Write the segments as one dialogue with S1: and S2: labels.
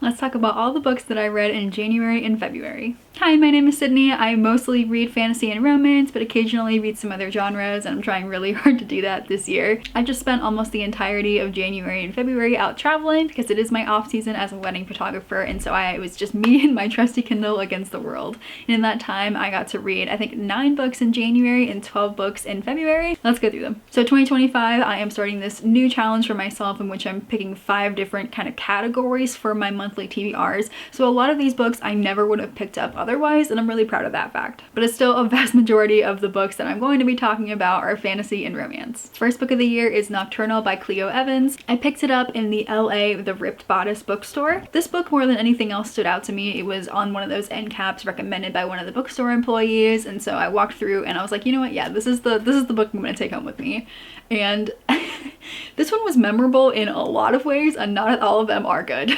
S1: let's talk about all the books that I read in January and February. Hi, my name is Sydney. I mostly read fantasy and romance, but occasionally read some other genres, and I'm trying really hard to do that this year. I just spent almost the entirety of January and February out traveling because it is my off season as a wedding photographer, and so it was just me and my trusty Kindle against the world. And in that time, I got to read, I think, 9 books in January and 12 books in February. Let's go through them. So 2025, I am starting this new challenge for myself in which I'm picking 5 different kind of categories for my monthly TBRs. So a lot of these books I never would have picked up otherwise, and I'm really proud of that fact. But it's still a vast majority of the books that I'm going to be talking about are fantasy and romance. First book of the year is Nocturnal by Clio Evans. I picked it up in the LA The Ripped Bodice bookstore. This book, more than anything else, stood out to me. It was on one of those end caps recommended by one of the bookstore employees, and so I walked through and I was like, you know what, yeah, this is the book I'm going to take home with me. And this one was memorable in a lot of ways, and not all of them are good.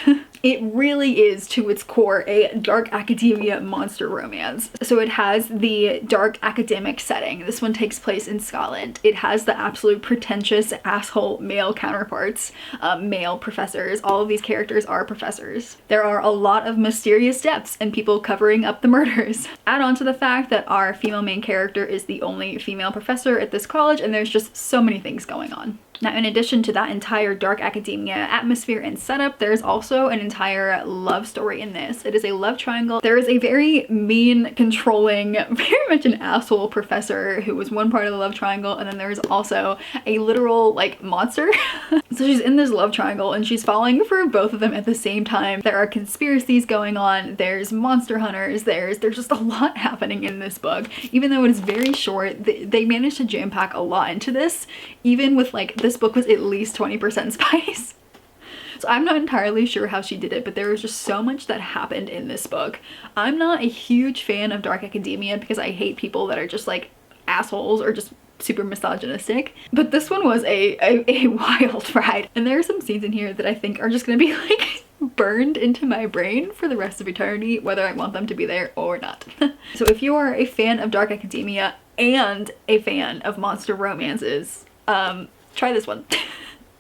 S1: It really is, to its core, a dark academia monster romance. So it has the dark academic setting. This one takes place in Scotland. It has the absolute pretentious asshole male counterparts, male professors. All of these characters are professors. There are a lot of mysterious deaths and people covering up the murders. Add on to the fact that our female main character is the only female professor at this college, and there's just so many things going on. Now, in addition to that entire dark academia atmosphere and setup, there's also an entire love story in this. It is a love triangle. There is a very mean, controlling, very much an asshole professor who was one part of the love triangle, and then there's also a literal, like, monster. So she's in this love triangle and she's falling for both of them at the same time. There are conspiracies going on, there's monster hunters, there's just a lot happening in this book. Even though it is very short, they managed to jam pack a lot into this, even with, like, this book was at least 20% spice. So I'm not entirely sure how she did it, but there was just so much that happened in this book. I'm not a huge fan of dark academia because I hate people that are just like assholes or just super misogynistic, but this one was a wild ride. And there are some scenes in here that I think are just gonna be like burned into my brain for the rest of eternity, whether I want them to be there or not. So if you are a fan of dark academia and a fan of monster romances, try this one.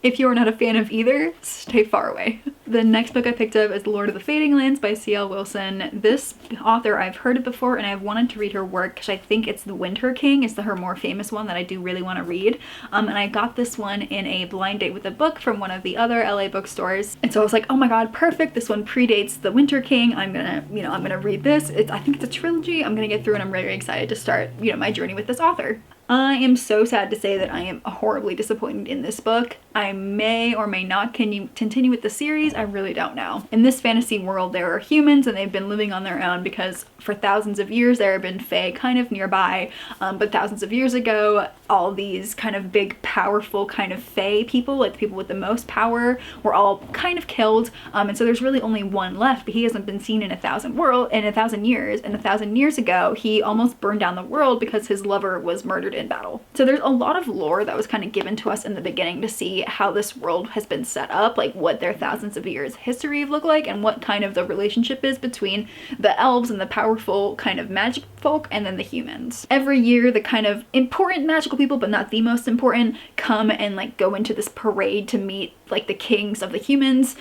S1: If you are not a fan of either, stay far away. The next book I picked up is Lord of the Fading Lands by C.L. Wilson. This author, I've heard it before and I've wanted to read her work because I think it's The Winter King is her more famous one that I do really want to read. And I got this one in a blind date with a book from one of the other LA bookstores. And so I was like, oh my god, perfect. This one predates The Winter King. I'm gonna read this. I think it's a trilogy. I'm gonna get through and I'm really excited to start, my journey with this author. I am so sad to say that I am horribly disappointed in this book. I may or may not continue with the series, I really don't know. In this fantasy world, there are humans and they've been living on their own because for thousands of years there have been fae kind of nearby, but thousands of years ago, all these kind of big, powerful kind of fae people, like the people with the most power, were all kind of killed, and so there's really only one left, but he hasn't been seen in 1,000 years, and 1,000 years ago, he almost burned down the world because his lover was murdered in battle. So there's a lot of lore that was kind of given to us in the beginning to see how this world has been set up, like what their thousands of years history look like and what kind of the relationship is between the elves and the powerful kind of magic folk and then the humans. Every year the kind of important magical people, but not the most important, come and like go into this parade to meet like the kings of the humans,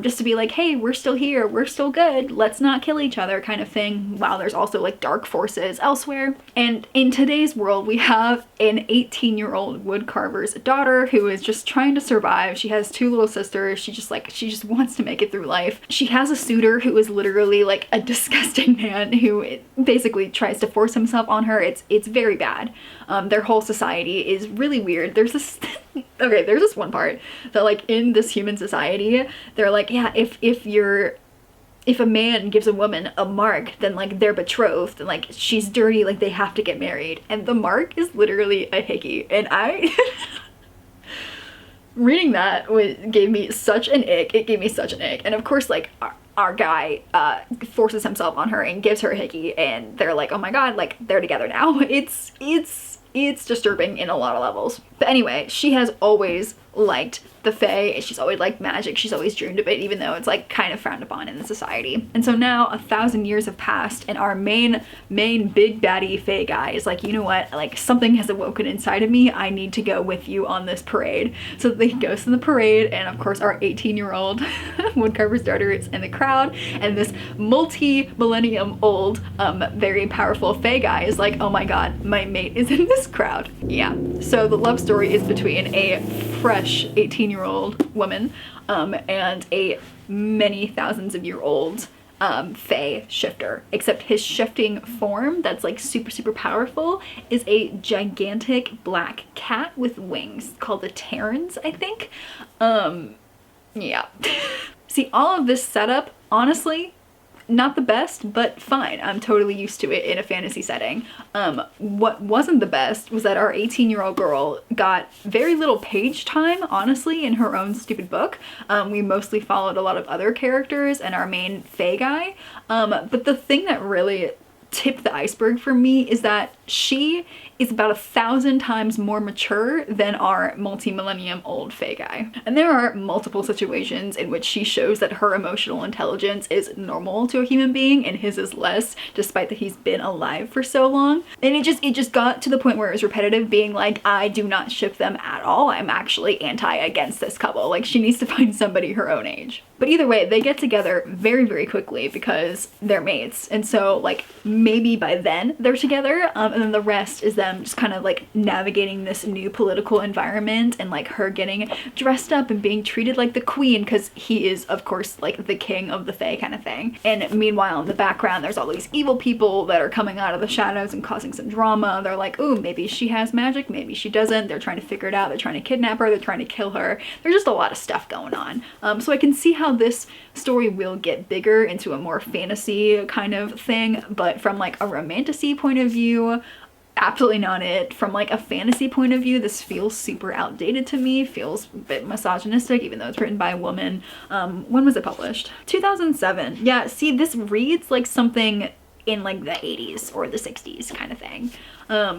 S1: just to be like, hey, we're still here, we're still good, let's not kill each other kind of thing, while there's also like dark forces elsewhere. And in today's world we have an 18-year-old woodcarver's daughter who is just trying to survive. She has 2 little sisters. She just wants to make it through life. She has a suitor who is literally like a disgusting man who basically tries to force himself on her. It's very bad. Their whole society is really weird. There's this okay, there's this one part that like in this human society, they're like, yeah, if a man gives a woman a mark, then like they're betrothed and like she's dirty, like they have to get married. And the mark is literally a hickey. And reading that gave me such an ick. It gave me such an ick. And of course, like our guy forces himself on her and gives her a hickey, and they're like, oh my god, like they're together now. It's disturbing in a lot of levels. But anyway, she has always liked the Fae, and she's always liked magic. She's always dreamed of it, even though it's like kind of frowned upon in the society. And so now 1,000 years have passed, and our main big baddie Fae guy is like, you know what, like something has awoken inside of me, I need to go with you on this parade. So he goes to the parade, and of course our 18-year-old woodcarver's daughter is in the crowd, and this multi-millennium old very powerful Fae guy is like, oh my god, my mate is in this crowd. Yeah, so the love story is between a fresh 18-year-old woman and a many thousands of year old Fae shifter, except his shifting form that's like super powerful is a gigantic black cat with wings called the Terrans, I think. Yeah. See, all of this setup, honestly, not the best, but fine. I'm totally used to it in a fantasy setting. What wasn't the best was that our 18-year-old girl got very little page time, honestly, in her own stupid book. We mostly followed a lot of other characters and our main Fae guy. But the thing that really tipped the iceberg for me is that she is about 1,000 times more mature than our multi-millennium old Fae guy. And there are multiple situations in which she shows that her emotional intelligence is normal to a human being and his is less, despite that he's been alive for so long. And it just got to the point where it was repetitive, being like, I do not ship them at all. I'm actually against this couple. Like, she needs to find somebody her own age. But either way, they get together very quickly because they're mates. And so like maybe by then they're together, and then the rest is them just kind of like navigating this new political environment and like her getting dressed up and being treated like the queen because he is of course like the king of the Fae kind of thing. And meanwhile in the background there's all these evil people that are coming out of the shadows and causing some drama. They're like, ooh, maybe she has magic, maybe she doesn't. They're trying to figure it out. They're trying to kidnap her. They're trying to kill her. There's just a lot of stuff going on. So I can see how this story will get bigger into a more fantasy kind of thing, but from like a romantasy point of view, absolutely not it. From like a fantasy point of view, this feels super outdated to me, feels a bit misogynistic, even though it's written by a woman. When was it published? 2007. Yeah, see, this reads like something in like the 80s or the 60s kind of thing.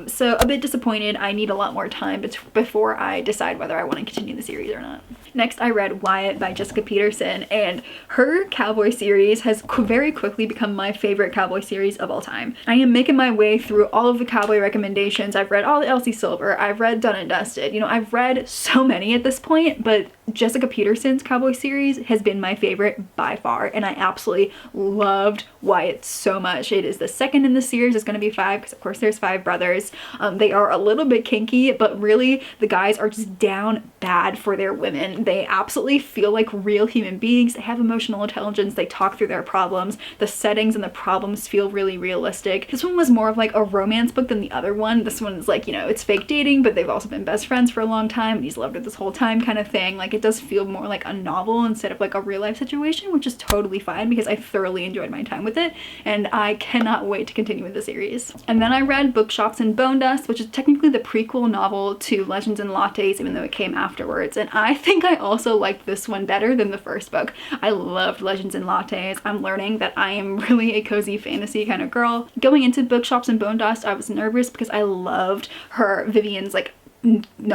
S1: So a bit disappointed. I need a lot more time before I decide whether I want to continue the series or not. Next, I read Wyatt by Jessica Peterson, and her cowboy series has very quickly become my favorite cowboy series of all time. I am making my way through all of the cowboy recommendations. I've read all the Elsie Silver. I've read Done and Dusted. You know, I've read so many at this point, but Jessica Peterson's cowboy series has been my favorite by far, and I absolutely loved Wyatt so much. It is the second in the series. It's going to be 5 because of course there's 5 brothers. They are a little bit kinky, but really the guys are just down bad for their women. They absolutely feel like real human beings. They have emotional intelligence. They talk through their problems. The settings and the problems feel really realistic. This one was more of like a romance book than the other one. This one's like, you know, it's fake dating, but they've also been best friends for a long time and he's loved her this whole time kind of thing. Like, it does feel more like a novel instead of like a real life situation, which is totally fine because I thoroughly enjoyed my time with it and I cannot wait to continue with the series. And then I read Bookshops and Bonedust, which is technically the prequel novel to Legends and Lattes, even though it came afterwards. And I think I also liked this one better than the first book. I loved Legends and Lattes. I'm learning that I am really a cozy fantasy kind of girl. Going into Bookshops and Bonedust, I was nervous because I loved Vivian's like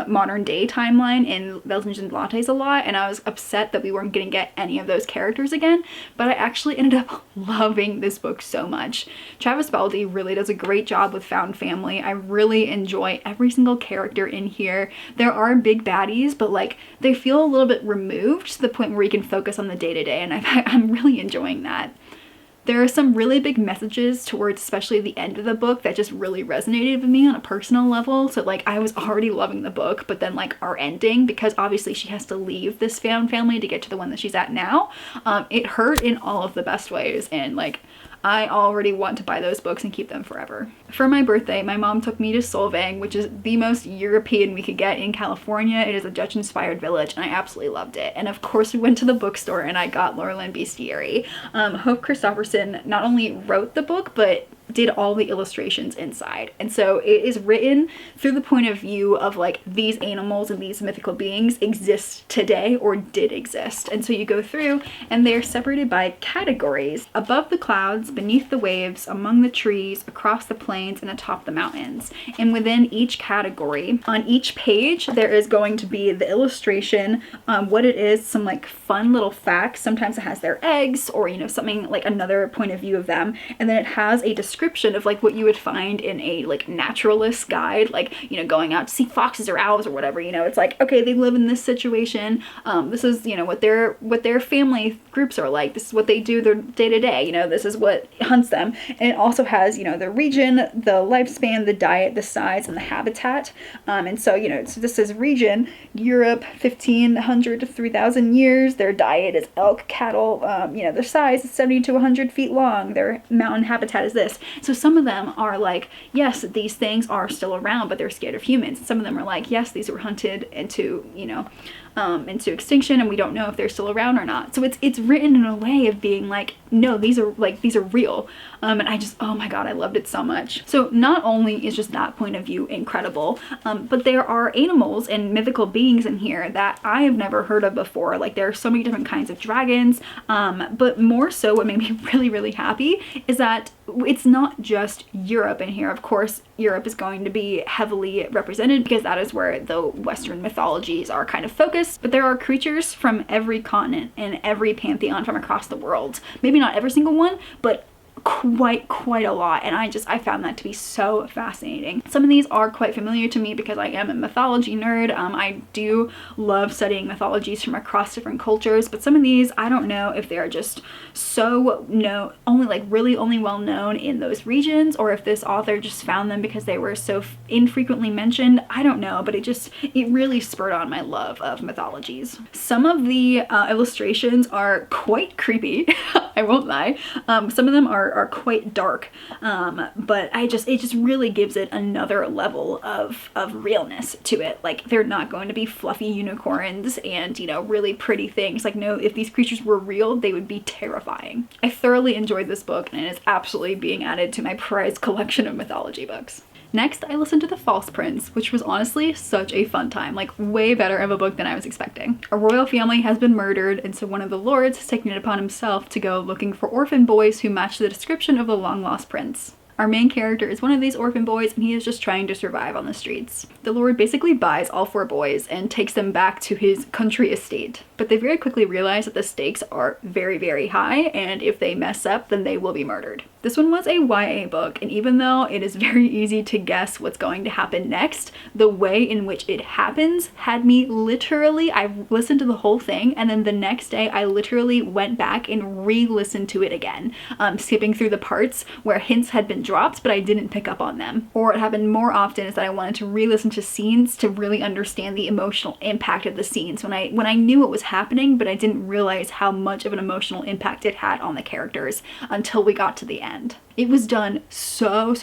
S1: modern day timeline in Legends and Lattes a lot, and I was upset that we weren't going to get any of those characters again, but I actually ended up loving this book so much. Travis Baldree really does a great job with found family. I really enjoy every single character in here. There are big baddies, but like they feel a little bit removed to the point where you can focus on the day-to-day, and I'm really enjoying that. There are some really big messages towards especially the end of the book that just really resonated with me on a personal level. So like I was already loving the book, but then like our ending, because obviously she has to leave this found family to get to the one that she's at now, it hurt in all of the best ways, and like I already want to buy those books and keep them forever. For my birthday, my mom took me to Solvang, which is the most European we could get in California. It is a Dutch-inspired village, and I absolutely loved it. And of course, we went to the bookstore, and I got Loreland Bestiary. Hope Christofferson not only wrote the book, but did all the illustrations inside. And so it is written through the point of view of like these animals and these mythical beings exist today or did exist. And so you go through and they're separated by categories: above the clouds, beneath the waves, among the trees, across the plains, and atop the mountains. And within each category, on each page, there is going to be the illustration, what it is, some like fun little facts. Sometimes it has their eggs or, you know, something like another point of view of them. And then it has a description of like what you would find in a like naturalist guide, like, you know, going out to see foxes or owls or whatever. You know, it's like, okay, they live in this situation. This is, you know, what their family groups are like. This is what they do their day to day. You know, this is what hunts them. And it also has, you know, the region, the lifespan, the diet, the size, and the habitat. And so, you know, so this is region Europe, 1500 to 3000 years. Their diet is elk, cattle. You know, their size is 70 to 100 feet long. Their mountain habitat is this. So some of them are like, yes, these things are still around, but they're scared of humans. Some of them are like, yes, these were hunted into, you know, into extinction, and we don't know if they're still around or not. So it's written in a way of being like, no, these are real. And I just, oh my god, I loved it so much. So not only is just that point of view incredible, but there are animals and mythical beings in here that I have never heard of before. Like, there are so many different kinds of dragons, but more so what made me really, really happy is that it's not just Europe in here. Of course, Europe is going to be heavily represented because that is where the Western mythologies are kind of focused, but there are creatures from every continent and every pantheon from across the world. Maybe not every single one, but quite a lot, and I found that to be so fascinating. Some of these are quite familiar to me because I am a mythology nerd. I do love studying mythologies from across different cultures, but some of these I don't know if they're just so only well known in those regions, or if this author just found them because they were so infrequently mentioned. I don't know, but it really spurred on my love of mythologies. Some of the illustrations are quite creepy. I won't lie. Some of them are quite dark, but it just really gives it another level of realness to it. Like, they're not going to be fluffy unicorns and, you know, really pretty things. Like, no, if these creatures were real, they would be terrifying. I thoroughly enjoyed this book, and it is absolutely being added to my prized collection of mythology books. Next, I listened to The False Prince, which was honestly such a fun time, like way better of a book than I was expecting. A royal family has been murdered, and so one of the lords has taken it upon himself to go looking for orphan boys who match the description of the long-lost prince. Our main character is one of these orphan boys, and he is just trying to survive on the streets. The lord basically buys all 4 boys and takes them back to his country estate. But they very quickly realize that the stakes are very, very high, and if they mess up, then they will be murdered. This one was a YA book, and even though it is very easy to guess what's going to happen next, the way in which it happens had me literally, I listened to the whole thing, and then the next day I literally went back and re-listened to it again, skipping through the parts where hints had been dropped, but I didn't pick up on them. Or what happened more often is that I wanted to re-listen to scenes to really understand the emotional impact of the scenes when I knew what was happening, but I didn't realize how much of an emotional impact it had on the characters until we got to the end. It was done so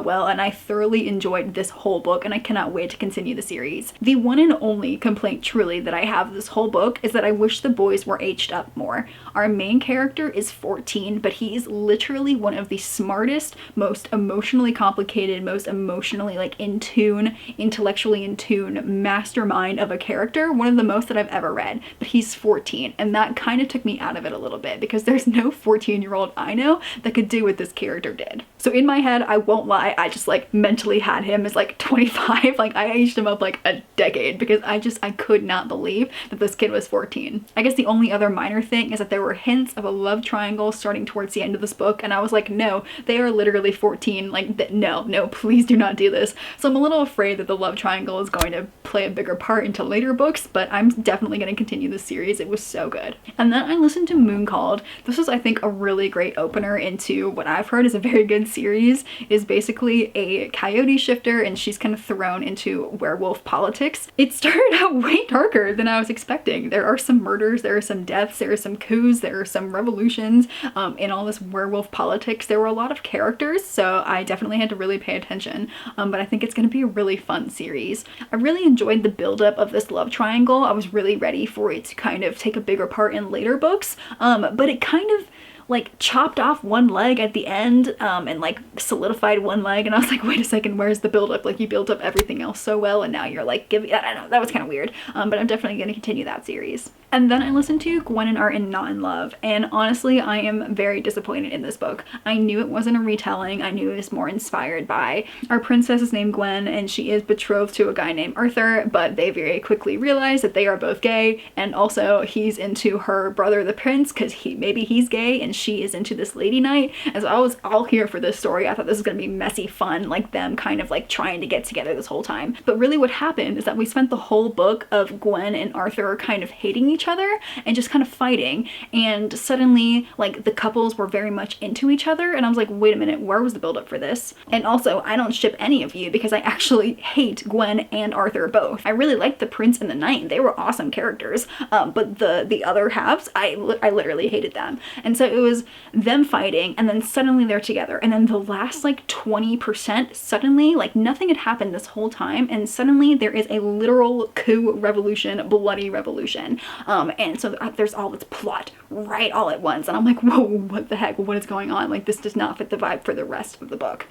S1: well, and I thoroughly enjoyed this whole book, and I cannot wait to continue the series. The one and only complaint truly that I have this whole book is that I wish the boys were aged up more. Our main character is 14, but he is literally one of the smartest, most emotionally complicated, most emotionally like in tune, intellectually in tune mastermind of a character, one of the most that I've ever read, but he's 14, and that kind of took me out of it a little bit because there's no 14-year-old I know that could do what this character did. So in my head, I won't lie, I just like mentally had him as like 25. Like, I aged him up like a decade because I could not believe that this kid was 14. I guess the only other minor thing is that there were hints of a love triangle starting towards the end of this book, and I was like, no, they are literally 14. Like, no, please do not do this. So I'm a little afraid that the love triangle is going to play a bigger part into later books, but I'm definitely going to continue this series. It was so good. And then I listened to Moon Called. This was, I think, a really great opener into what I've heard is a very good series. It is basically a coyote shifter, and she's kind of thrown into werewolf politics. It started out way darker than I was expecting. There are some murders, there are some deaths, there are some coups, there are some revolutions in all this werewolf politics. There were a lot of characters, so I definitely had to really pay attention, but I think it's going to be a really fun series. I really enjoyed the buildup of this love triangle. I was really ready for it to kind of take a bigger part in later books, but it kind of like chopped off one leg at the end and like solidified one leg, and I was like, wait a second, where's the build-up? Like, you built up everything else so well, and now you're like giving, I don't know, that was kind of weird, but I'm definitely going to continue that series. And then I listened to Gwen and Art and Not in Love, and honestly, I am very disappointed in this book. I knew it wasn't a retelling. I knew it was more inspired by our princess is named Gwen, and she is betrothed to a guy named Arthur, but they very quickly realize that they are both gay, and also he's into her brother the prince because maybe he's gay and she is into this lady knight. And so I was all here for this story. I thought this was gonna be messy fun, like them kind of like trying to get together this whole time. But really what happened is that we spent the whole book of Gwen and Arthur kind of hating each other and just kind of fighting, and suddenly like the couples were very much into each other, and I was like, wait a minute, where was the buildup for this? And also, I don't ship any of you because I actually hate Gwen and Arthur both. I really liked the prince and the knight. They were awesome characters, but the other halves, I literally hated them. And so it was them fighting, and then suddenly they're together, and then the last like 20% suddenly, like nothing had happened this whole time, and suddenly there is a literal coup revolution, bloody revolution, and so there's all this plot right all at once, and I'm like, whoa, what the heck, what is going on? Like, this does not fit the vibe for the rest of the book.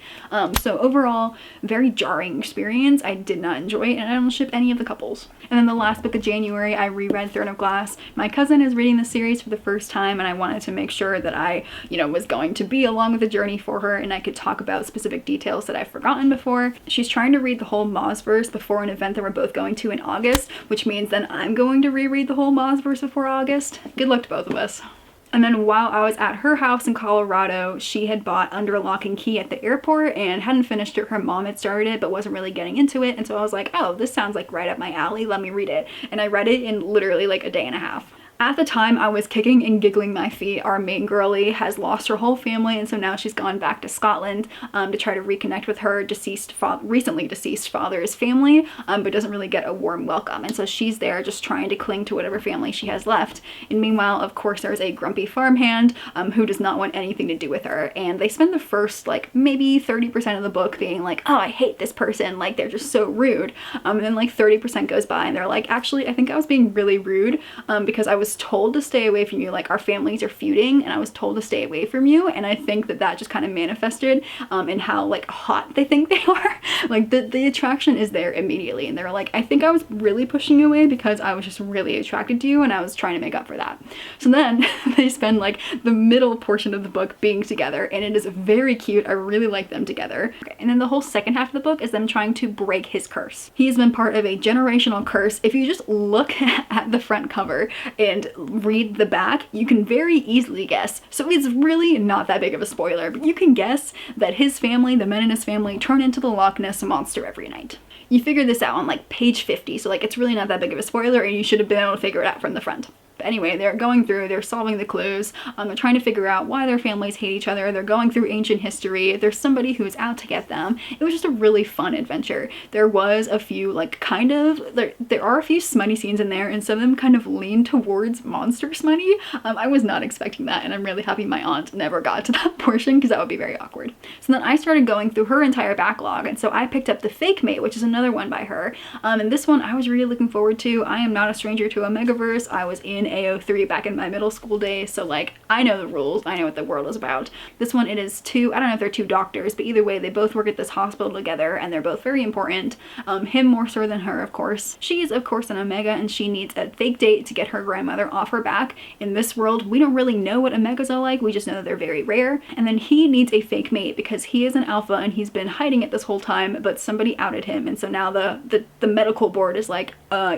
S1: So overall, very jarring experience. I did not enjoy it, and I don't ship any of the couples. And then the last book of January, I reread Throne of Glass. My cousin is reading the series for the first time, and I wanted to make sure that I, was going to be along with the journey for her, and I could talk about specific details that I've forgotten before. She's trying to read the whole Maas verse before an event that we're both going to in August, which means then I'm going to reread the whole Maas verse before August. Good luck to both of us. And then while I was at her house in Colorado, she had bought Under Lock and Key at the airport and hadn't finished it. Her mom had started it but wasn't really getting into it, and so I was like, oh, this sounds like right up my alley, let me read it. And I read it in literally like a day and a half. At the time, I was kicking and giggling my feet. Our main girlie has lost her whole family, and so now she's gone back to Scotland to try to reconnect with her recently deceased father's family, but doesn't really get a warm welcome. And so she's there just trying to cling to whatever family she has left. And meanwhile, of course, there's a grumpy farmhand who does not want anything to do with her. And they spend the first, like, maybe 30% of the book being like, oh, I hate this person. Like, they're just so rude. And then, like, 30% goes by, and they're like, actually, I think I was being really rude because I was told to stay away from you. Like, our families are feuding, and I was told to stay away from you, and I think that just kind of manifested in how like hot they think they are. Like, the attraction is there immediately, and they're like, I think I was really pushing you away because I was just really attracted to you, and I was trying to make up for that. So then they spend like the middle portion of the book being together, and it is very cute. I really like them together. Okay, and then the whole second half of the book is them trying to break his curse. He's been part of a generational curse. If you just look at the front cover and read the back, you can very easily guess. So it's really not that big of a spoiler, but you can guess that his family, the men in his family, turn into the Loch Ness monster every night. You figure this out on like page 50, so like it's really not that big of a spoiler, and you should have been able to figure it out from the front. But anyway, they're going through, they're solving the clues, they're trying to figure out why their families hate each other, they're going through ancient history, there's somebody who's out to get them. It was just a really fun adventure. There was a few, like, there are a few smutty scenes in there, and some of them kind of lean towards monster smutty. I was not expecting that, and I'm really happy my aunt never got to that portion because that would be very awkward. So then I started going through her entire backlog, and so I picked up The Fake Mate, which is another one by her, and this one I was really looking forward to. I am not a stranger to Omegaverse. I was in AO3 back in my middle school days, so like I know the rules, I know what the world is about. This one, it is two, I don't know if they're two doctors, but either way they both work at this hospital together, and they're both very important. Him more so than her, of course. She's of course an Omega, and she needs a fake date to get her grandmother off her back. In this world, we don't really know what Omegas are like, we just know that they're very rare. And then he needs a fake mate because he is an alpha and he's been hiding it this whole time, but somebody outed him, and so now the medical board is like,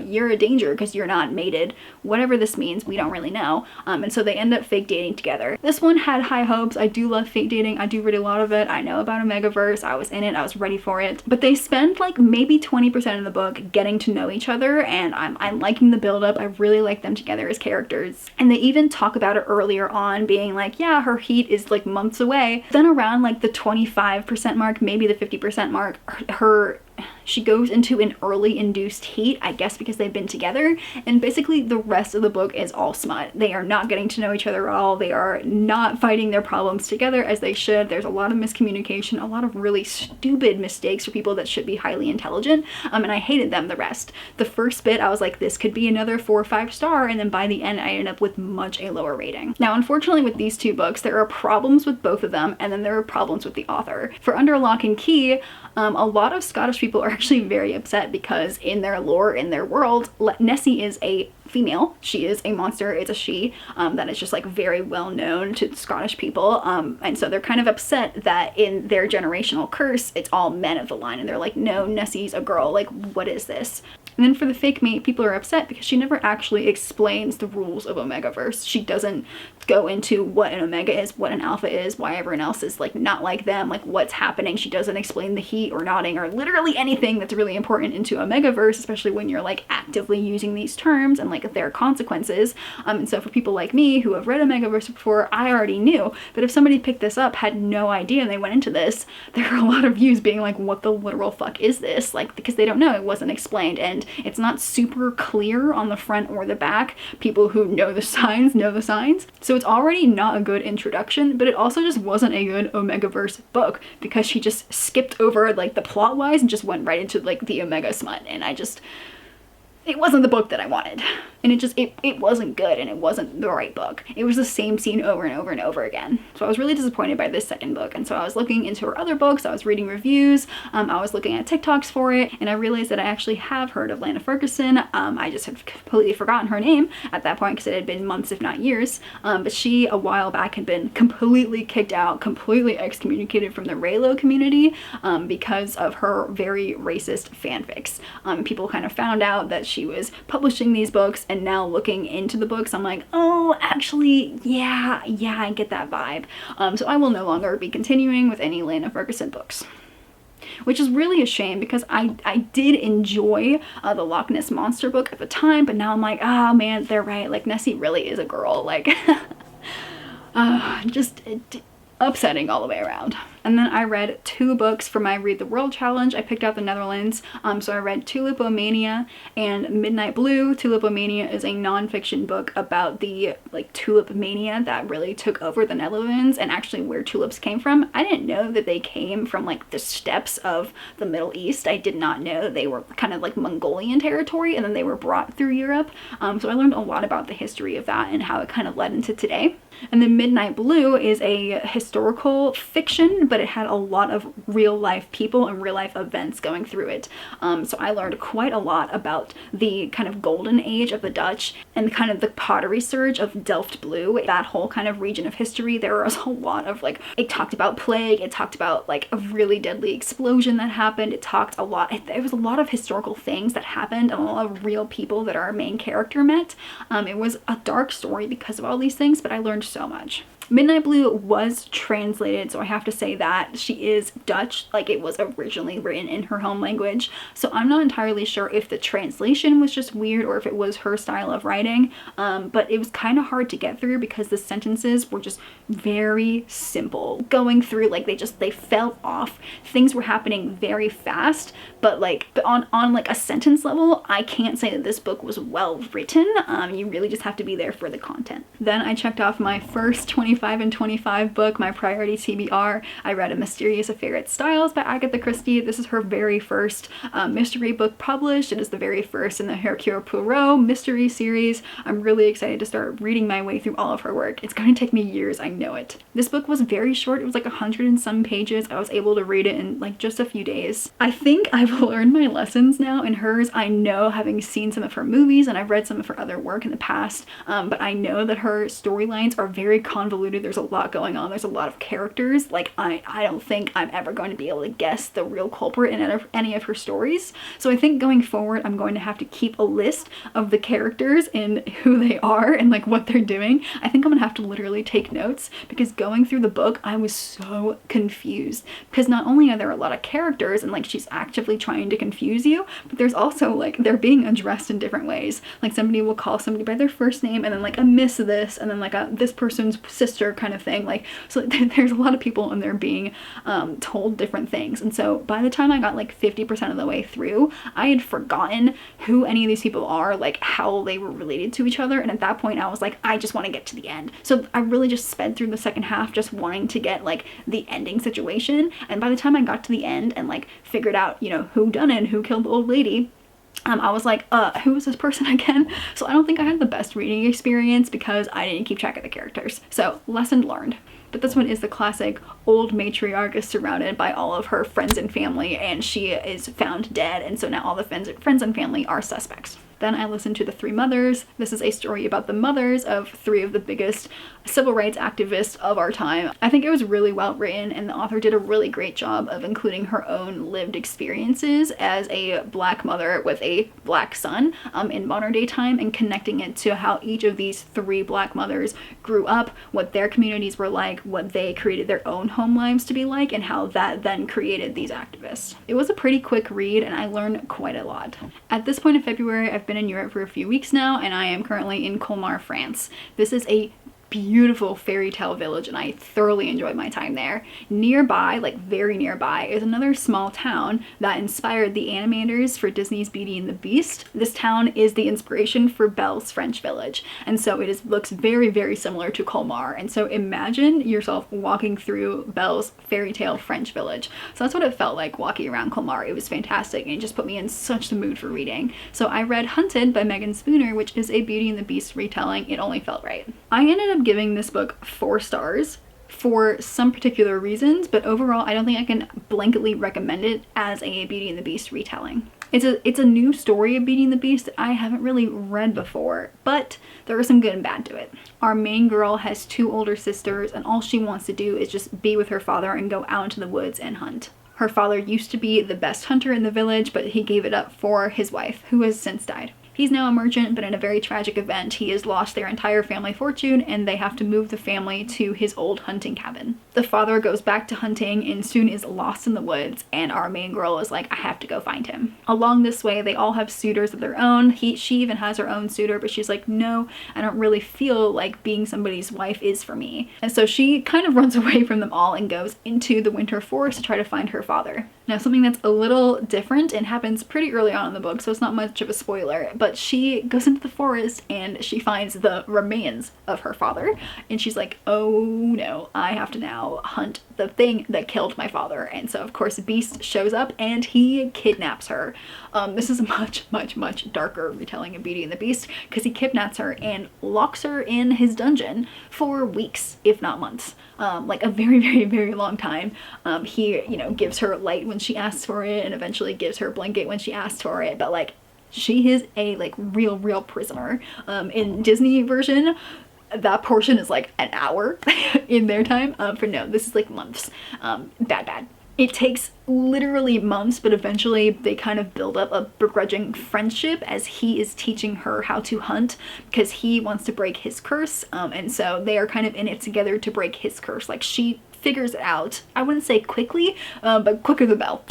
S1: you're a danger because you're not mated. Whatever this means, we don't really know. And so they end up fake dating together. This one had high hopes. I do love fake dating. I do read a lot of it. I know about Omegaverse. I was in it. I was ready for it. But they spend like maybe 20% of the book getting to know each other, and I'm liking the buildup. I really like them together as characters. And they even talk about it earlier on, being like, yeah, her heat is like months away. Then around like the 25% mark, maybe the 50% mark, her she goes into an early induced heat, I guess because they've been together, and basically the rest of the book is all smut. They are not getting to know each other at all. They are not fighting their problems together as they should. There's a lot of miscommunication, a lot of really stupid mistakes for people that should be highly intelligent, and I hated them the rest. The first bit I was like, this could be another 4 or 5 star, and then by the end I ended up with much a lower rating. Now unfortunately with these 2 books, there are problems with both of them, and then there are problems with the author. For Under Lock and Key, a lot of Scottish people are actually very upset because in their lore, in their world, Nessie is a female. She is a monster. It's a she that is just like very well known to Scottish people, and so they're kind of upset that in their generational curse it's all men of the line, and they're like, no, Nessie's a girl, like what is this? And then for the fake mate, people are upset because she never actually explains the rules of Omegaverse. She doesn't go into what an Omega is, what an Alpha is, why everyone else is like not like them, like what's happening. She doesn't explain the heat or nodding or literally anything that's really important into Omegaverse, especially when you're like actively using these terms and like their consequences. And so for people like me who have read Omegaverse before, I already knew. But if somebody picked this up, had no idea, and they went into this, there are a lot of views being like, what the literal fuck is this? Like, because they don't know, it wasn't explained, and it's not super clear on the front or the back. People who know the signs know the signs. So it's already not a good introduction, but it also just wasn't a good Omegaverse book because she just skipped over like the plot wise and just went right into like the Omega smut, and it wasn't the book that I wanted. And it wasn't good, and it wasn't the right book. It was the same scene over and over and over again. So I was really disappointed by this second book. And so I was looking into her other books, I was reading reviews, I was looking at TikToks for it, and I realized that I actually have heard of Lana Ferguson. I just had completely forgotten her name at that point because it had been months, if not years. But she, a while back, had been completely kicked out, completely excommunicated from the Raylo community because of her very racist fanfics. People kind of found out that she was publishing these books, and now looking into the books, I'm like, oh, actually, yeah, I get that vibe. So I will no longer be continuing with any Lana Ferguson books. Which is really a shame because I did enjoy the Loch Ness Monster book at the time, but now I'm like, oh man, they're right, like Nessie really is a girl, like, just upsetting all the way around. And then I read 2 books for my Read the World challenge. I picked out the Netherlands, so I read Tulipomania and Midnight Blue. Tulipomania is a non-fiction book about the like tulip mania that really took over the Netherlands and actually where tulips came from. I didn't know that they came from like the steppes of the Middle East. I did not know that they were kind of like Mongolian territory and then they were brought through Europe. So I learned a lot about the history of that and how it kind of led into today. And then Midnight Blue is a historical fiction, but it had a lot of real life people and real life events going through it. So I learned quite a lot about the kind of golden age of the Dutch and kind of the pottery surge of Delft Blue, that whole kind of region of history. There was a lot of like, it talked about plague, it talked about like a really deadly explosion that happened, it talked a lot, there was a lot of historical things that happened and a lot of real people that our main character met. It was a dark story because of all these things, but I learned so much. Midnight Blue was translated, so I have to say that she is Dutch, like it was originally written in her home language. So I'm not entirely sure if the translation was just weird or if it was her style of writing, but it was kind of hard to get through because the sentences were just very simple. Going through, like they fell off. Things were happening very fast, but like on like a sentence level, I can't say that this book was well written. You really just have to be there for the content. Then I checked off my first 25 and 25 book, my priority TBR. I read A Mysterious Affair at Styles by Agatha Christie. This is her very first mystery book published. It is the very first in the Hercule Poirot mystery series. I'm really excited to start reading my way through all of her work. It's going to take me years, I know it. This book was very short. It was like 100 and some pages. I was able to read it in like just a few days. I think I've learned my lessons now in hers. I know, having seen some of her movies and I've read some of her other work in the past, but I know that her storylines are very convoluted. There's a lot going on. There's a lot of characters. Like I don't think I'm ever going to be able to guess the real culprit in any of her stories. So I think going forward, I'm going to have to keep a list of the characters and who they are and like what they're doing. I think I'm gonna have to literally take notes because going through the book, I was so confused because not only are there a lot of characters and like she's actively trying to confuse you, but there's also like they're being addressed in different ways. Like somebody will call somebody by their first name and then like a miss this and then like a this person's sister sister kind of thing. Like, so there's a lot of people and they're being told different things. And so by the time I got like 50% of the way through, I had forgotten who any of these people are, like how they were related to each other. And at that point I was like, I just want to get to the end. So I really just sped through the second half just wanting to get like the ending situation. And by the time I got to the end and like figured out, you know, who done it and who killed the old lady, I was like, who is this person again? So I don't think I had the best reading experience because I didn't keep track of the characters. So lesson learned. But this one is the classic old matriarch is surrounded by all of her friends and family, and she is found dead, and so now all the friends and family are suspects. Then I listened to The Three Mothers. This is a story about the mothers of three of the biggest civil rights activists of our time. I think it was really well written, and the author did a really great job of including her own lived experiences as a black mother with a black son in modern day time, and connecting it to how each of these three black mothers grew up, what their communities were like, what they created their own home lives to be like, and how that then created these activists. It was a pretty quick read, and I learned quite a lot. At this point in February, I've been in Europe for a few weeks now, and I am currently in Colmar, France. This is a beautiful fairy tale village, and I thoroughly enjoyed my time there. Nearby, like very nearby, is another small town that inspired the animators for Disney's Beauty and the Beast. This town is the inspiration for Belle's French village, and so it looks very, very similar to Colmar. And so imagine yourself walking through Belle's fairy tale French village. So that's what it felt like walking around Colmar. It was fantastic, and it just put me in such the mood for reading. So I read Hunted by Megan Spooner, which is a Beauty and the Beast retelling. It only felt right. I ended up giving this book 4 stars for some particular reasons, but overall I don't think I can blanketly recommend it as a Beauty and the Beast retelling. It's a new story of Beauty and the Beast that I haven't really read before, but there is some good and bad to it. Our main girl has 2 older sisters, and all she wants to do is just be with her father and go out into the woods and hunt. Her father used to be the best hunter in the village, but he gave it up for his wife, who has since died. He's now a merchant, but in a very tragic event, he has lost their entire family fortune, and they have to move the family to his old hunting cabin. The father goes back to hunting and soon is lost in the woods, and our main girl is like, I have to go find him. Along this way, they all have suitors of their own. She even has her own suitor, but she's like, no, I don't really feel like being somebody's wife is for me. And so she kind of runs away from them all and goes into the winter forest to try to find her father. Now, something that's a little different and happens pretty early on in the book, so it's not much of a spoiler, but she goes into the forest and she finds the remains of her father, and she's like, oh no, I have to now hunt the thing that killed my father. And so of course Beast shows up and he kidnaps her. This is a much darker retelling of Beauty and the Beast, because he kidnaps her and locks her in his dungeon for weeks, if not months. Like a very long time. He, you know, gives her light when she asks for it, and eventually gives her a blanket when she asks for it, but like she is a like real prisoner. In Disney version, that portion is like an hour in their time. For no, this is like months. Bad. It takes literally months, but eventually they kind of build up a begrudging friendship as he is teaching her how to hunt, because he wants to break his curse. And so they are kind of in it together to break his curse. Like, she figures it out, I wouldn't say quickly, but quicker than Belle.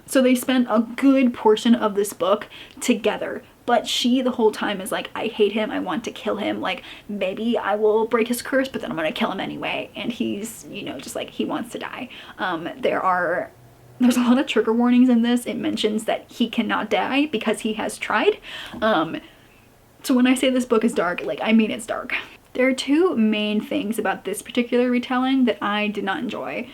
S1: So they spend a good portion of this book together. But she the whole time is like, I hate him, I want to kill him, like maybe I will break his curse, but then I'm gonna kill him anyway. And he's, you know, just like, he wants to die. There's a lot of trigger warnings in this. It mentions that he cannot die because he has tried. So when I say this book is dark, like, I mean it's dark. There are 2 main things about this particular retelling that I did not enjoy.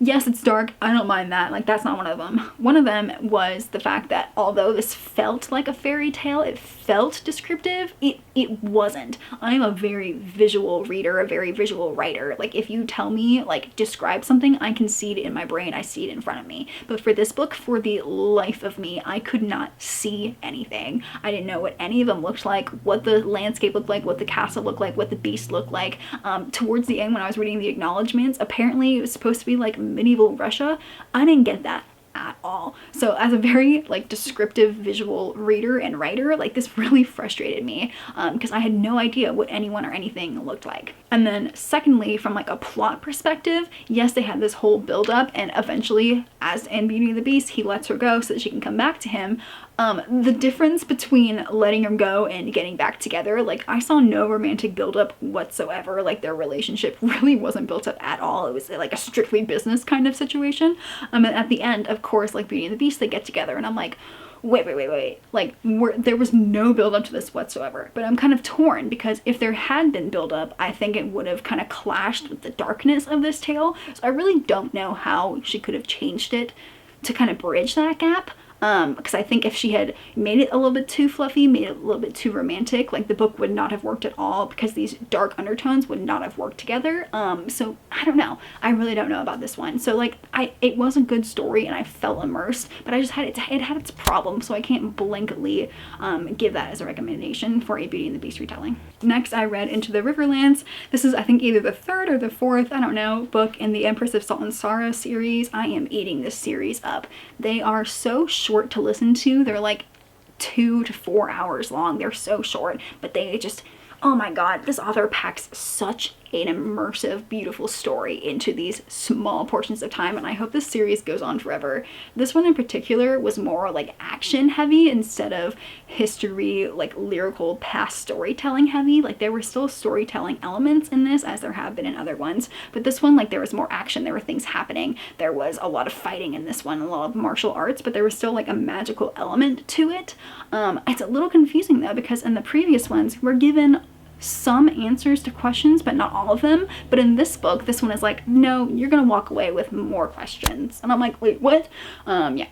S1: Yes, it's dark, I don't mind that, like that's not one of them. One of them was the fact that although this felt like a fairy tale, it felt descriptive, it wasn't. I'm a very visual reader, a very visual writer. Like, if you tell me, like, describe something, I can see it in my brain, I see it in front of me. But for this book, for the life of me, I could not see anything. I didn't know what any of them looked like, what the landscape looked like, what the castle looked like, what the beast looked like. Towards the end, when I was reading the acknowledgements, apparently it was supposed to be like medieval Russia. I didn't get that at all. So as a very like descriptive visual reader and writer, like this really frustrated me because I had no idea what anyone or anything looked like. And then secondly, from like a plot perspective, yes, they had this whole build up, and eventually, as in Beauty and the Beast, he lets her go so that she can come back to him. The difference between letting him go and getting back together, like I saw no romantic buildup whatsoever. Like their relationship really wasn't built up at all. It was like a strictly business kind of situation. And at the end, of course, like Beauty and the Beast, they get together and I'm like, wait. Like there was no build up to this whatsoever. But I'm kind of torn because if there had been build up, I think it would have kind of clashed with the darkness of this tale. So I really don't know how she could have changed it to kind of bridge that gap. Because I think if she had made it a little bit too fluffy, made it a little bit too romantic, like the book would not have worked at all because these dark undertones would not have worked together. So I don't know. I really don't know about this one. So like it was a good story and I felt immersed, but I just had it had its problems, so I can't blanketly give that as a recommendation for a Beauty and the Beast retelling. Next, I read Into the Riverlands. This is, I think, either the third or the fourth, I don't know, book in the Empress of Salt and Sorrow series. I am eating this series up. They are so short to listen to. They're like 2 to 4 hours long. They're so short, but they just, oh my god, this author packs such an immersive, beautiful story into these small portions of time, and I hope this series goes on forever. This one in particular was more like action heavy instead of history, like lyrical past storytelling heavy. Like there were still storytelling elements in this as there have been in other ones, but this one, like there was more action, there were things happening, there was a lot of fighting in this one, a lot of martial arts, but there was still like a magical element to it. It's a little confusing though, because in the previous ones we're given some answers to questions, but not all of them. But in this book, this one is like, no, you're gonna walk away with more questions. And I'm like, wait, what? Yeah.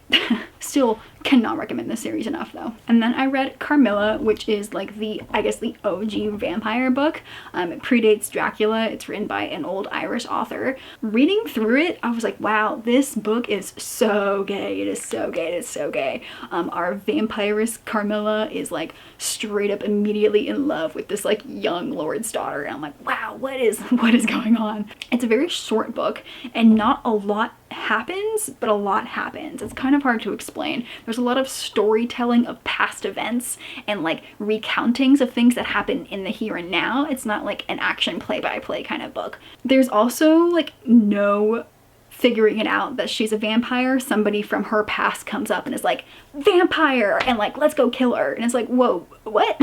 S1: Still cannot recommend this series enough though. And then I read Carmilla, which is like the, I guess, the OG vampire book. It predates Dracula. It's written by an old Irish author. Reading through it, I was like, wow, this book is so gay. It is so gay. It is so gay. Our vampiress Carmilla is like straight up immediately in love with this like young lord's daughter. And I'm like, wow, what is going on? It's a very short book and not a lot happens, but a lot happens. It's kind of hard to explain. There's a lot of storytelling of past events and like recountings of things that happen in the here and now. It's not like an action play-by-play kind of book. There's also like no figuring it out that she's a vampire. Somebody from her past comes up and is like, vampire, and like, let's go kill her. And it's like, whoa, what?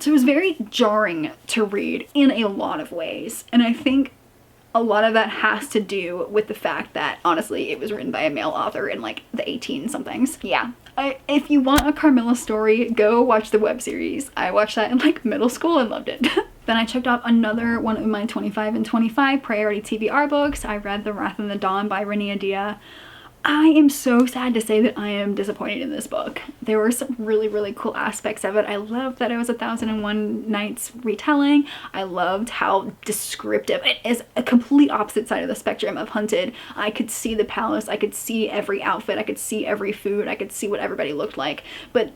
S1: So it was very jarring to read in a lot of ways. And I think a lot of that has to do with the fact that, honestly, it was written by a male author in like the 18-somethings. Yeah. If you want a Carmilla story, go watch the web series. I watched that in like middle school and loved it. Then I checked out another one of my 25 and 25 priority TBR books. I read The Wrath and the Dawn by Renée Dia. I am so sad to say that I am disappointed in this book. There were some really cool aspects of it. I loved that it was 1001 Nights retelling. I loved how descriptive it is. A complete opposite side of the spectrum of Hunted. I could see the palace, I could see every outfit, I could see every food, I could see what everybody looked like, but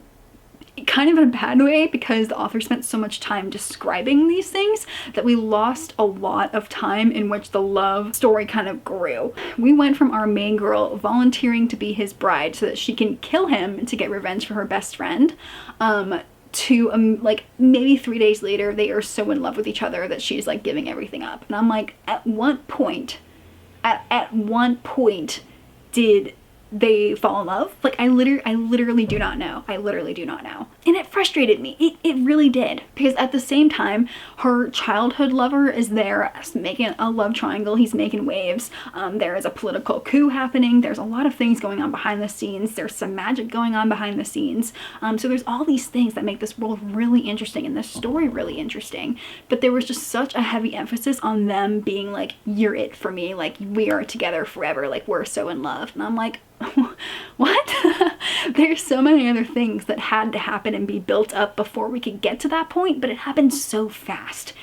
S1: kind of in a bad way, because the author spent so much time describing these things that we lost a lot of time in which the love story kind of grew. We went from our main girl volunteering to be his bride so that she can kill him to get revenge for her best friend, to like maybe 3 days later they are so in love with each other that she's like giving everything up. And I'm like, at what point did they fall in love? Like I literally do not know. I literally do not know. And it frustrated me. It really did. Because at the same time, her childhood lover is there making a love triangle. He's making waves. There is a political coup happening. There's a lot of things going on behind the scenes. There's some magic going on behind the scenes. So there's all these things that make this world really interesting and this story really interesting. But there was just such a heavy emphasis on them being like, you're it for me. Like, we are together forever. Like, we're so in love. And I'm like, what? There's so many other things that had to happen and be built up before we could get to that point, but it happened so fast.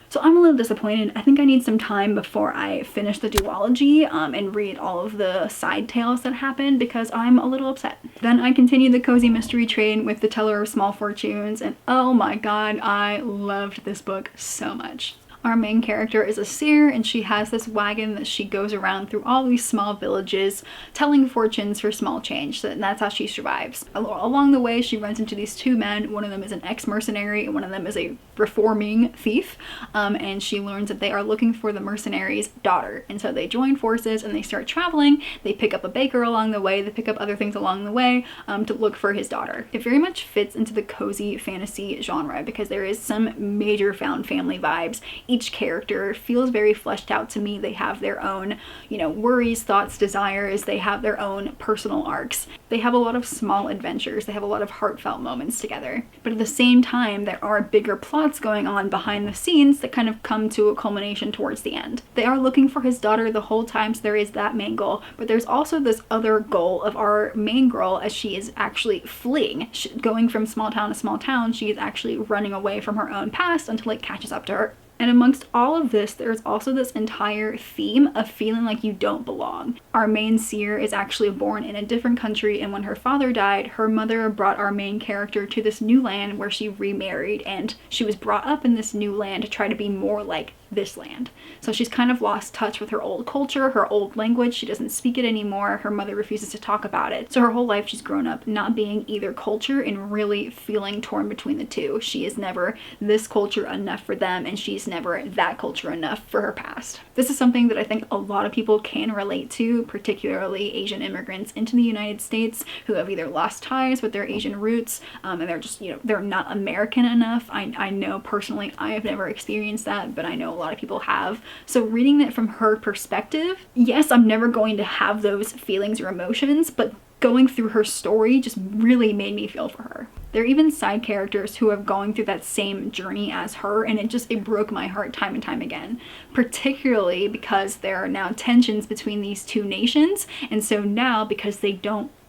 S1: So I'm a little disappointed. I think I need some time before I finish the duology and read all of the side tales that happened, because I'm a little upset. Then I continued the cozy mystery train with The Teller of Small Fortunes, and oh my god, I loved this book so much. Our main character is a seer, and she has this wagon that she goes around through all these small villages telling fortunes for small change, and that's how she survives. Along the way, she runs into these two men. One of them is an ex-mercenary and one of them is a reforming thief, and she learns that they are looking for the mercenary's daughter, and so they join forces and they start traveling. They pick up a baker along the way, they pick up other things along the way to look for his daughter. It very much fits into the cozy fantasy genre because there is some major found family vibes. Each character feels very fleshed out to me. They have their own, worries, thoughts, desires. They have their own personal arcs. They have a lot of small adventures. They have a lot of heartfelt moments together. But at the same time, there are bigger plots going on behind the scenes that kind of come to a culmination towards the end. They are looking for his daughter the whole time, so there is that main goal, but there's also this other goal of our main girl as she is actually fleeing. Going from small town to small town, she is actually running away from her own past until it catches up to her. And amongst all of this, there's also this entire theme of feeling like you don't belong. Our main seer is actually born in a different country, and when her father died, her mother brought our main character to this new land where she remarried, and she was brought up in this new land to try to be more like this land. So she's kind of lost touch with her old culture, her old language. She doesn't speak it anymore. Her mother refuses to talk about it. So her whole life she's grown up not being either culture and really feeling torn between the two. She is never this culture enough for them, and she's never that culture enough for her past. This is something that I think a lot of people can relate to, particularly Asian immigrants into the United States who have either lost ties with their Asian roots and they're just, they're not American enough. I know personally I have never experienced that, but I know a lot of people have. So reading it from her perspective, yes, I'm never going to have those feelings or emotions, but going through her story just really made me feel for her. There are even side characters who have gone through that same journey as her, and it broke my heart time and time again, particularly because there are now tensions between these two nations, and so now because they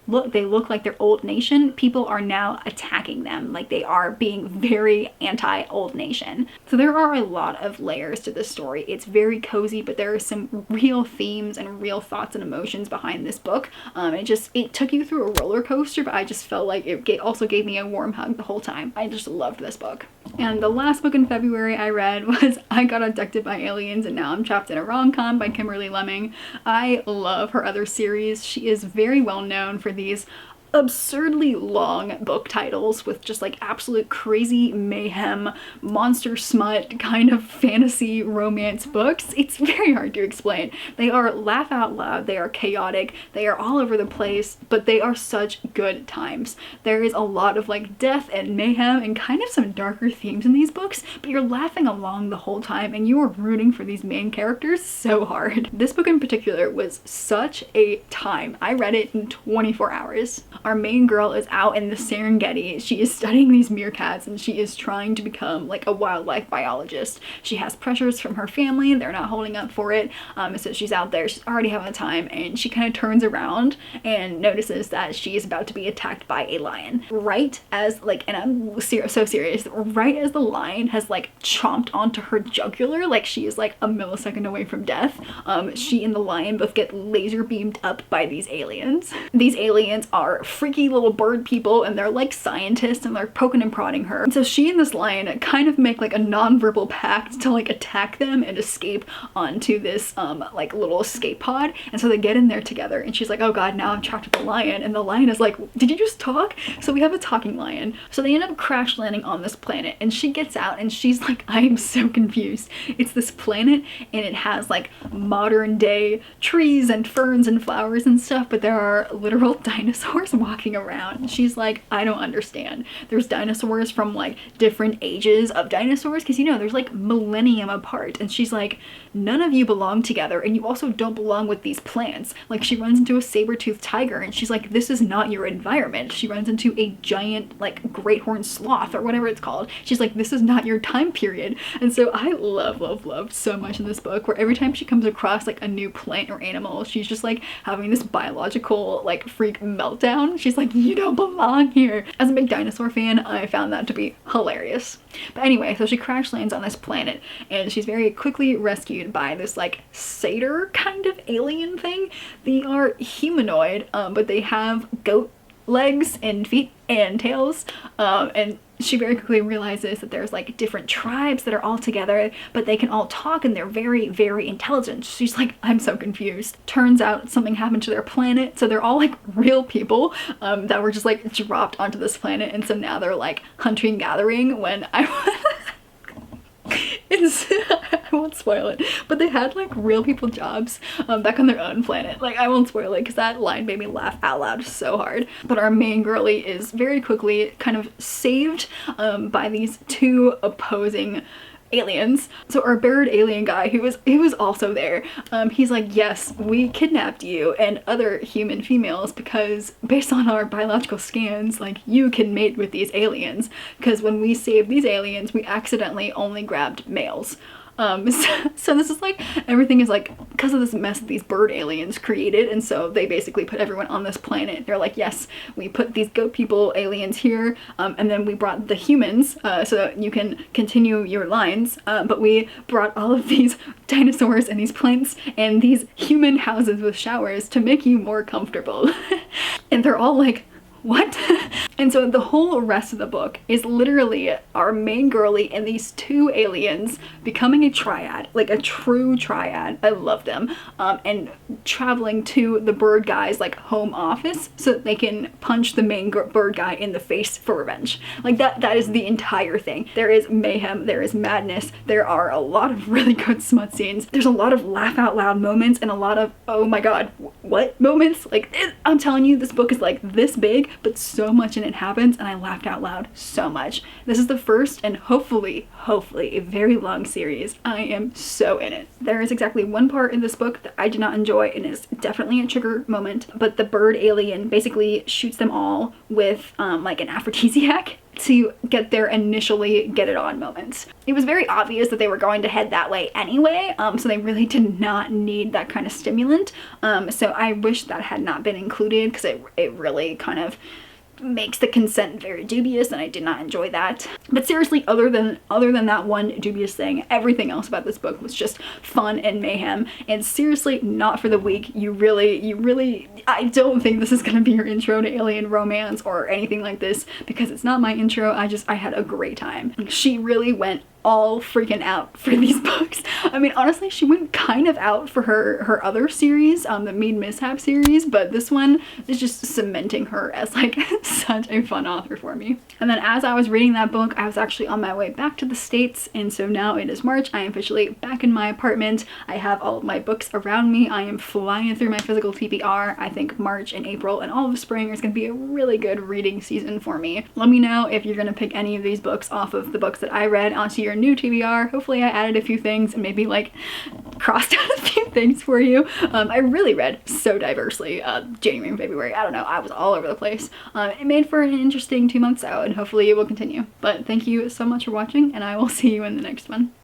S1: look like their old nation, people are now attacking them, like they are being very anti-old nation. So there are a lot of layers to this story. It's very cozy, but there are some real themes and real thoughts and emotions behind this book. It took you through a roller coaster, but I just felt like it also gave me a warm hug the whole time. I just loved this book. And the last book in February I read was I Got Abducted by Aliens and Now I'm Trapped in a Rom-Com by Kimberly Lemming. I love her other series. She is very well known for these absurdly long book titles with just like absolute crazy mayhem, monster smut kind of fantasy romance books. It's very hard to explain. They are laugh out loud, they are chaotic, they are all over the place, but they are such good times. There is a lot of like death and mayhem and kind of some darker themes in these books, but you're laughing along the whole time and you are rooting for these main characters so hard. This book in particular was such a time. I read it in 24 hours. Our main girl is out in the Serengeti. She is studying these meerkats and she is trying to become like a wildlife biologist. She has pressures from her family, they're not holding up for it, so she's out there, she's already having a time, and she kind of turns around and notices that she is about to be attacked by a lion. Right as like, and I'm so serious, right as the lion has like chomped onto her jugular, like she is like a millisecond away from death, she and the lion both get laser beamed up by these aliens. These aliens are freaky little bird people and they're like scientists and they're poking and prodding her. And so she and this lion kind of make like a non-verbal pact to like attack them and escape onto this like little escape pod. And so they get in there together and she's like, oh god, now I'm trapped with the lion. And the lion is like, did you just talk? So we have a talking lion. So they end up crash landing on this planet and she gets out and she's like, I am so confused. It's this planet and it has like modern day trees and ferns and flowers and stuff, but there are literal dinosaurs walking around. She's like, I don't understand. There's dinosaurs from like different ages of dinosaurs, because there's like millennium apart, and she's like, none of you belong together and you also don't belong with these plants. Like she runs into a saber-toothed tiger and she's like, this is not your environment. She runs into a giant like great horned sloth or whatever it's called. She's like, this is not your time period. And so I love so much in this book where every time she comes across like a new plant or animal, she's just like having this biological like freak meltdown. She's like, you don't belong here. As a big dinosaur fan, I found that to be hilarious. But anyway, so she crash lands on this planet and she's very quickly rescued by this like satyr kind of alien thing. They are humanoid, but they have goat legs and feet and tails, and she very quickly realizes that there's like different tribes that are all together, but they can all talk and they're very, very intelligent. She's like, I'm so confused. Turns out something happened to their planet, so they're all like real people that were just like dropped onto this planet, and so now they're like hunting gathering. When I won't spoil it, but they had like real people jobs back on their own planet. Like, I won't spoil it because that line made me laugh out loud so hard. But our main girly is very quickly kind of saved by these two opposing aliens. So our bird alien guy, he was also there. He's like, yes, we kidnapped you and other human females because based on our biological scans, like, you can mate with these aliens, because when we saved these aliens, we accidentally only grabbed males. So this is like, everything is like, because of this mess that these bird aliens created, and so they basically put everyone on this planet. They're like, yes, we put these goat people aliens here, and then we brought the humans so that you can continue your lines, but we brought all of these dinosaurs and these plants and these human houses with showers to make you more comfortable. And they're all like, what? And so the whole rest of the book is literally our main girly and these two aliens becoming a triad, like a true triad. I love them. And traveling to the bird guy's like home office so that they can punch the main bird guy in the face for revenge. Like that is the entire thing. There is mayhem, there is madness, there are a lot of really good smut scenes. There's a lot of laugh out loud moments and a lot of, oh my god, what moments? Like, I'm telling you, this book is like this big, but so much in it happens, and I laughed out loud so much. This is the first and hopefully a very long series. I am so in it. There is exactly one part in this book that I did not enjoy, and is definitely a trigger moment, but the bird alien basically shoots them all with like an aphrodisiac to get their initially get it on moments. It was very obvious that they were going to head that way anyway, so they really did not need that kind of stimulant. So I wish that had not been included, because it really kind of makes the consent very dubious, and I did not enjoy that. But seriously, other than that one dubious thing, everything else about this book was just fun and mayhem, and seriously not for the weak. You really, I don't think this is gonna be your intro to alien romance or anything like this, because it's not my intro. I had a great time. She really went all freaking out for these books. I mean, honestly, she went kind of out for her other series, the Mean Mishap series, but this one is just cementing her as like such a fun author for me. And then as I was reading that book, I was actually on my way back to the States, and so now it is March. I am officially back in my apartment. I have all of my books around me. I am flying through my physical TBR. I think March and April and all of spring is going to be a really good reading season for me. Let me know if you're going to pick any of these books off of the books that I read onto your new TBR. Hopefully I added a few things and maybe like crossed out a few things for you. I really read so diversely January and February. I don't know, I was all over the place. It made for an interesting 2 months out, and hopefully it will continue. But thank you so much for watching, and I will see you in the next one.